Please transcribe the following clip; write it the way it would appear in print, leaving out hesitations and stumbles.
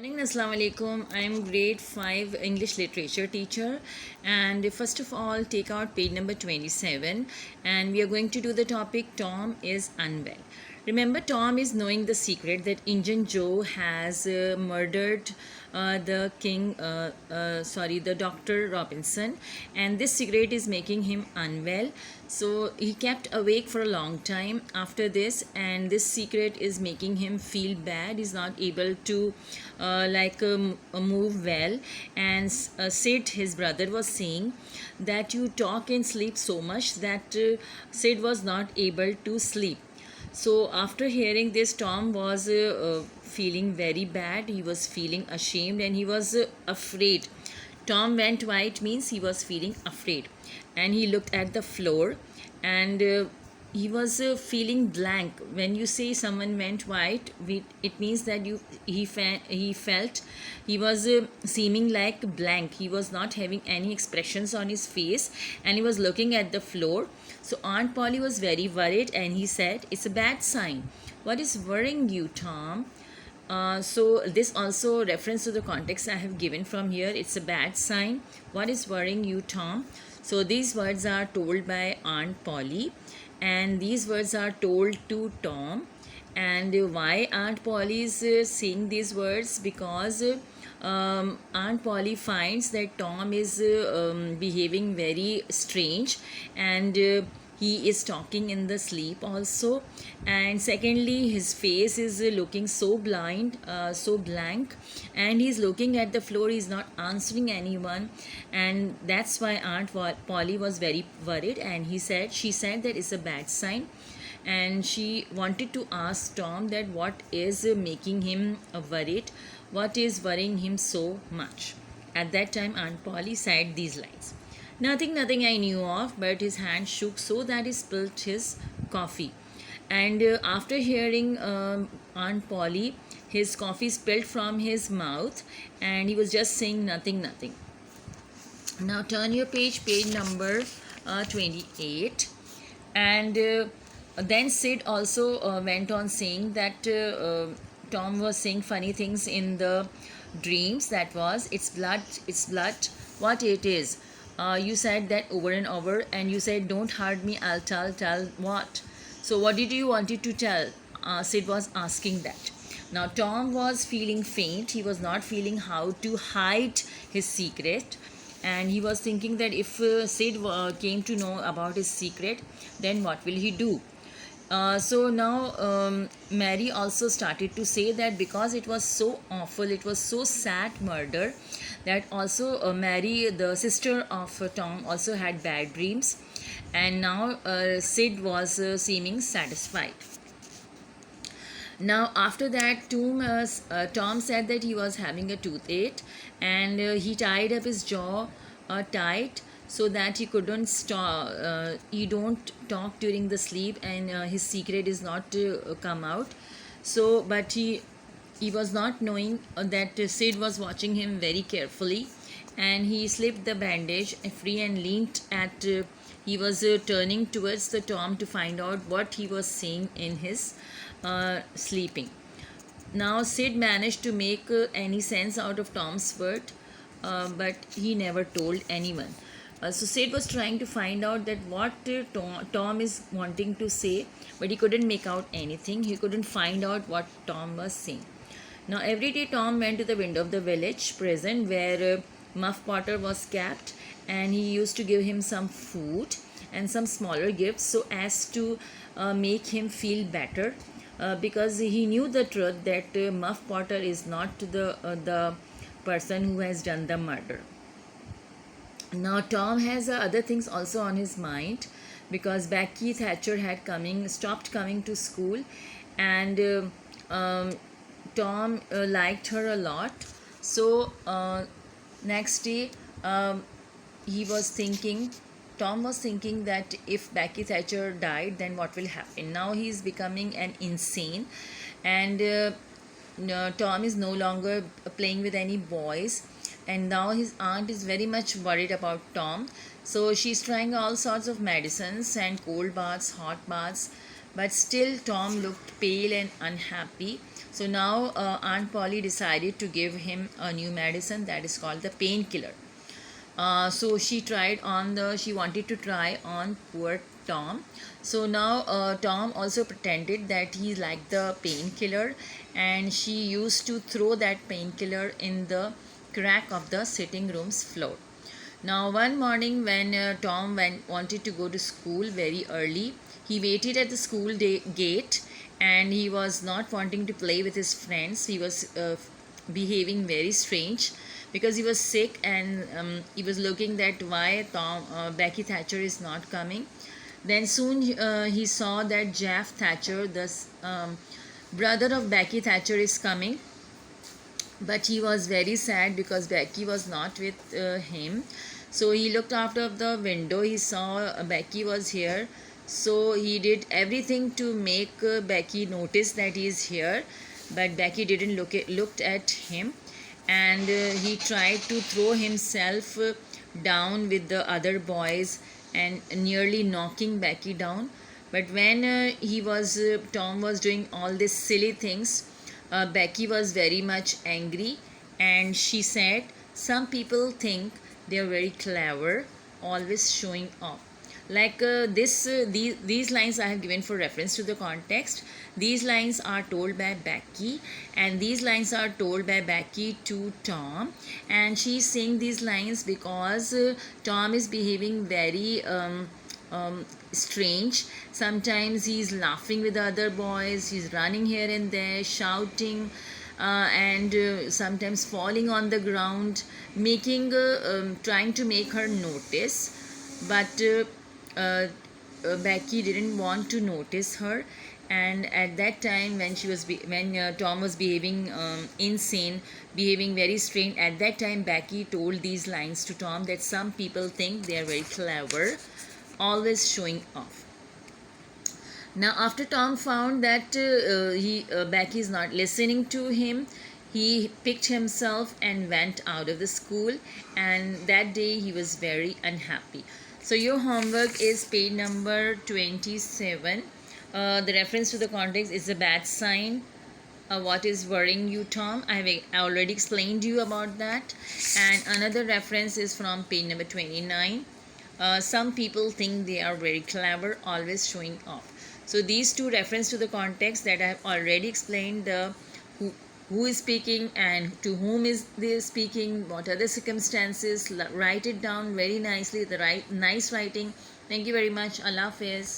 Morning, Assalamu alaikum. I am grade 5 English literature teacher, and first of all take out page number 27, and we are going to do the topic Tom is unwell. Remember, Tom is knowing the secret that Injun Joe has murdered the Dr. Robinson, and this secret is making him unwell. So he kept awake for a long time after this, and this secret is making him feel bad. He's not able to move well. And Sid, his brother, was saying that you talk and sleep so much that Sid was not able to sleep. So after hearing this, Tom was feeling very bad. He was feeling ashamed and he was afraid. Tom went white means he was feeling afraid, and he looked at the floor, and he was feeling blank. When you say someone went white, it means that he felt he was seeming like blank. He was not having any expressions on his face, and he was looking at the floor. So Aunt Polly was very worried, and he said, "It's a bad sign. What is worrying you, Tom?" So this also reference to the context I have given from here. It's a bad sign. What is worrying you, Tom? So these words are told by Aunt Polly, and these words are told to Tom. And why Aunt Polly is saying these words? Because Aunt Polly finds that Tom is behaving very strange, and he is talking in the sleep also. And secondly, his face is looking so so blank, and he's looking at the floor. He's not answering anyone, and that's why Aunt Polly was very worried, and she said that it's a bad sign, and she wanted to ask Tom that what is making him worried, what is worrying him so much. At that time, Aunt Polly said these lines: "Nothing, nothing I knew of," but his hand shook so that he spilled his coffee. And after hearing Aunt Polly, his coffee spilled from his mouth, and he was just saying nothing, nothing. Now turn your page number 28. And then Sid also went on saying that Tom was saying funny things in the dreams. That was, "It's blood, it's blood." What it is? You said that over and over, and you said, "Don't hurt me, I'll tell what." So what did you wanted to tell? Sid was asking that. Now Tom was feeling faint. He was not feeling how to hide his secret, and he was thinking that if Sid came to know about his secret, then what will he do? So now Mary also started to say that because it was so awful, it was so sad murder, that also Mary, the sister of Tom, also had bad dreams, and now Sid was seeming satisfied. Now after that, Tom said that he was having a toothache, and he tied up his jaw tight so that he couldn't stop. He don't talk during the sleep, and his secret is not to come out. So, but he was not knowing that Sid was watching him very carefully, and he slipped the bandage free and leaned at. He was turning towards the Tom to find out what he was saying in his sleeping. Now Sid managed to make any sense out of Tom's word, but he never told anyone. So Sid was trying to find out that what Tom is wanting to say, but he couldn't make out anything. He couldn't find out what Tom was saying. Now every day Tom went to the window of the village prison where Muff Potter was kept, and he used to give him some food and some smaller gifts so as to make him feel better, because he knew the truth that Muff Potter is not the person who has done the murder. Now Tom has other things also on his mind, because Becky Thatcher had stopped coming to school, and Tom liked her a lot. So next day, he was thinking Tom was thinking that if Becky Thatcher died, then what will happen? Now he is becoming an insane, and no, Tom is no longer playing with any boys, and now his aunt is very much worried about Tom. So she's trying all sorts of medicines and cold baths, hot baths, but still Tom looked pale and unhappy. So now Aunt Polly decided to give him a new medicine that is called the painkiller. So she wanted to try on poor Tom. So now Tom also pretended that he liked the painkiller, and she used to throw that painkiller in the crack of the sitting room's floor. Now one morning when Tom wanted to go to school very early, he waited at the school gate, and he was not wanting to play with his friends. He was behaving very strange because he was sick, and he was looking that why Becky Thatcher is not coming. Then soon he saw that Jeff Thatcher, the brother of Becky Thatcher, is coming, but he was very sad because Becky was not with him. So he looked out of the window. He saw Becky was here. So he did everything to make Becky notice that he is here, but Becky didn't looked at him, and he tried to throw himself down with the other boys and nearly knocking Becky down. But when Tom was doing all these silly things, Becky was very much angry, and she said, "Some people think they are very clever, always showing off." Like these lines I have given for reference to the context. These lines are told by Becky, and these lines are told by Becky to Tom, and she's saying these lines because Tom is behaving very strange. Sometimes he's laughing with the other boys, he's running here and there, shouting, and sometimes falling on the ground, trying to make her notice. But Becky didn't want to notice her, and at that time when Tom was behaving insane, behaving very strange, at that time Becky told these lines to Tom, that some people think they are very clever, always showing off. Now after Tom found that Becky is not listening to him, he picked himself and went out of the school, and that day he was very unhappy. So your homework is page number 27. The reference to the context is a bad sign. What is worrying you, Tom? I have already explained you about that. And another reference is from page number 29. Some people think they are very clever, always showing off. So these two reference to the context that I have already explained, the who is speaking and to whom is they speaking, what are the circumstances, write it down very nicely, the nice writing. Thank you very much. Allah Hafiz.